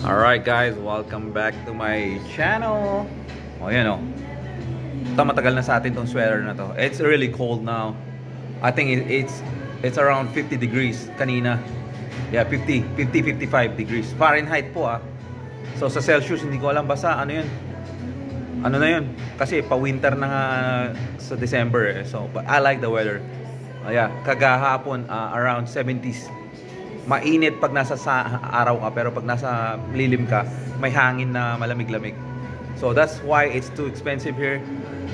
Alright guys, welcome back to my channel. Oh yan oh. Ito matagal na sa atin tong sweater na to. It's really cold now. I think it's around 50 degrees kanina. Yeah, 55 degrees Fahrenheit po ah. So sa Celsius hindi ko alam, basta ano yun. Ano na yun? Kasi pa-winter na nga sa December eh. So but I like the weather. Yeah, kagahapon around 70s. Mainit pag nasa araw ka, pero pag nasa lilim ka, may hangin na malamig-lamig. So that's why it's too expensive here.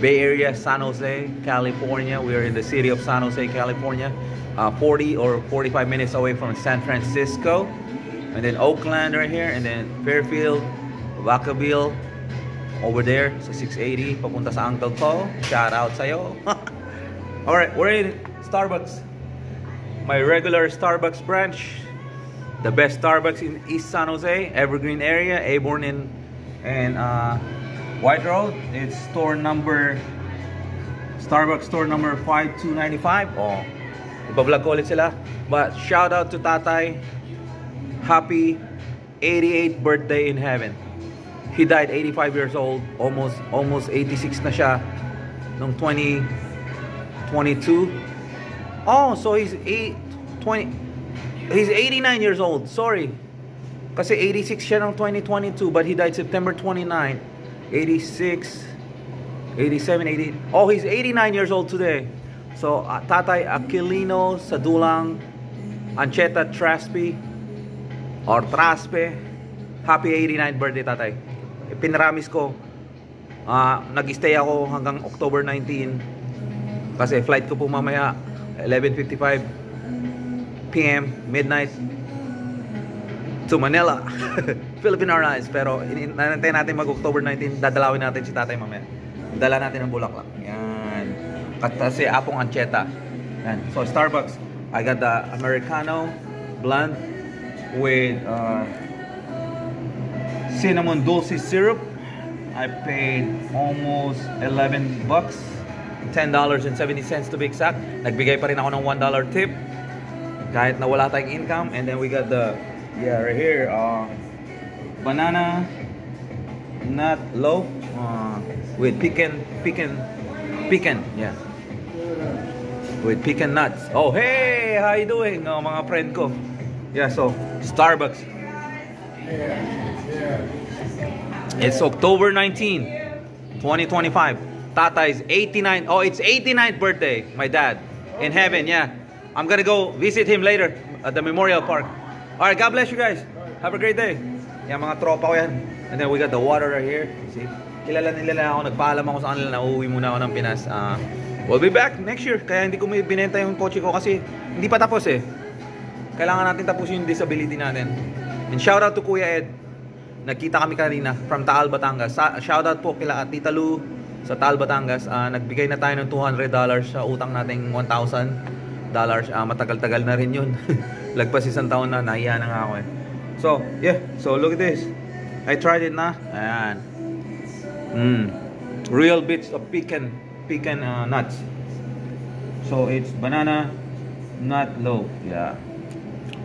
Bay Area, San Jose, California. We are in the city of San Jose, California. 40 or 45 minutes away from San Francisco. And then Oakland right here. And then Fairfield, Vacaville, over there. So 680, papunta sa uncle ko. Shout out sa'yo. Alright, we're in Starbucks. My regular Starbucks branch. The best Starbucks in East San Jose, Evergreen area, Aborn and White Road. It's Starbucks store number 5295. Oh, iba-vlog ko ulit sila. But shout out to Tatay. Happy 88th birthday in heaven. He died 85 years old, almost 86 na siya noong 2022. Oh, so he's 89 years old. Sorry. Kasi 86 siya ng 2022, but he died September 29. 86, 87, 88. Oh, he's 89 years old today. So, Tatay Aquilino Sadulang Ancheta Traspe or Traspe. Happy 89th birthday, Tatay. Pinaramis ko. Nag-stay ako hanggang October 19. Kasi flight ko po mamaya 11:55 PM, midnight to Manila. Philippine Airlines. Pero nanantay natin mag-October 19. Dadalawin natin si Tatay mamaya. Dala natin ng bulaklak. Yan. Kasi apong ancheta. Yan. So Starbucks, I got the Americano blonde with cinnamon dulce syrup. I paid almost $11, $10.70 to be exact. Nagbigay pa rin ako ng $1 tip kahit na wala tayong income. And then we got the right here banana nut loaf with pecan, yeah, with pecan nuts. Oh hey, how you doing mga friend ko? Yeah, so Starbucks. It's October 19, 2025. Tatay's 89. Oh, it's 89th birthday. My dad in heaven. Yeah, I'm gonna go visit him later at the Memorial Park. All right, God bless you guys. Have a great day. Yan mga tropa ko yan. And then we got the water right here. See, kilala nila na ako. Nagpaalam ako sa kanila na uuwi muna ako ng Pinas. We'll be back next year. Kaya hindi ko may binenta yung kotse ko kasi hindi pa tapos eh. Kailangan natin tapusin yung disability natin. And shout out to Kuya Ed. Nagkita kami kanina from Taal, Batangas. Shout out po kila Tita Lu sa Taal, Batangas. Nagbigay na tayo ng $200 sa utang nating $1,000. Matagal-tagal na rin yun. Lagpas isang taon na, nahiya na nga ako eh. So, yeah. So, look at this. I tried it na. Ayan. Real bits of pecan nuts. So, it's banana nut loaf. Yeah.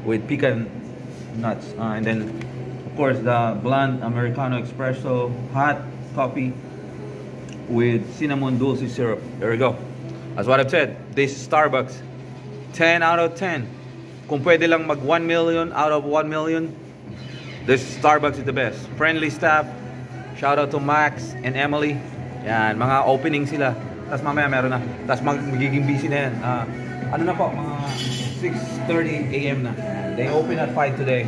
With pecan nuts. And then, of course, the blonde Americano espresso hot coffee with cinnamon dulce syrup. There we go. That's what I've said. This Starbucks, 10 out of 10. Kung pwede lang mag 1 million out of 1 million, this Starbucks is the best. Friendly staff. Shout out to Max and Emily. Yan, mga opening sila. Tapos mamaya meron na. Tapos magiging busy na yan. Ano na po, mga 6:30 AM na. They open at 5 today.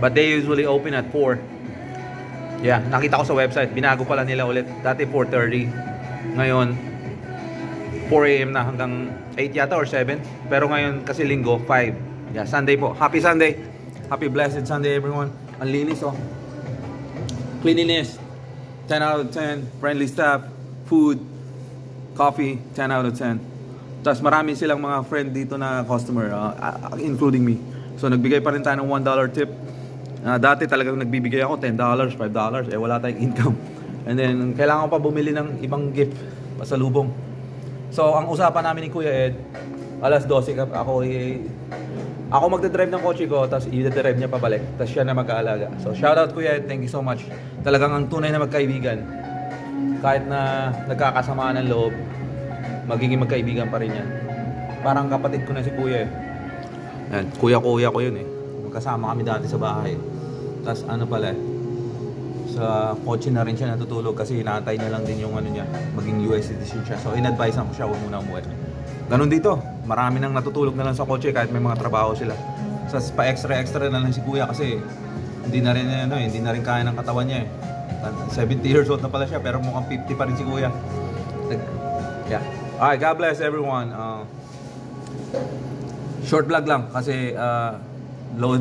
But they usually open at 4. Yeah, nakita ko sa website. Binago pala nila ulit. Dati 4:30. Ngayon, 4 AM na hanggang 8 yata or 7. Pero ngayon kasi linggo, 5. Yeah, Sunday po. Happy Sunday. Happy blessed Sunday everyone. Ang linis oh. Cleanliness, 10 out of 10. Friendly staff, food, coffee, 10 out of 10. Tapos marami silang mga friend dito na customer, including me. So nagbigay pa rin tayo ng $1 tip. Dati talagang nagbibigay ako $10, $5. Eh wala tayong income. And then kailangan ko pa bumili ng ibang gift pasalubong. So ang usapan namin ni Kuya Ed, Alas 12 ako magdadrive ng kotse ko, tapos i-drive niya pabalik, tapos siya na mag-aalaga. So shoutout Kuya Ed, thank you so much. Talagang ang tunay na magkaibigan. Kahit na nagkakasamaan ng loob, magiging magkaibigan pa rin yan. Parang kapatid ko na si Kuya eh. Yan, kuya-kuya ko yun eh. Magkasama kami dati sa bahay. Tapos ano pala eh, sa kotse na rin siya natutulog kasi inaantay niya lang din yung ano niya, maging US citizen siya. So in-advise ko siya, huwag muna umuwi. Ganun dito, marami nang natutulog na lang sa kotse kahit may mga trabaho sila. So pa extra na lang si Kuya kasi hindi na rin ano, hindi na rin kaya ng katawan niya eh. 70 years old na pala siya pero mukhang 50 pa rin si Kuya. Yeah. Alright, God bless everyone. Short vlog lang kasi load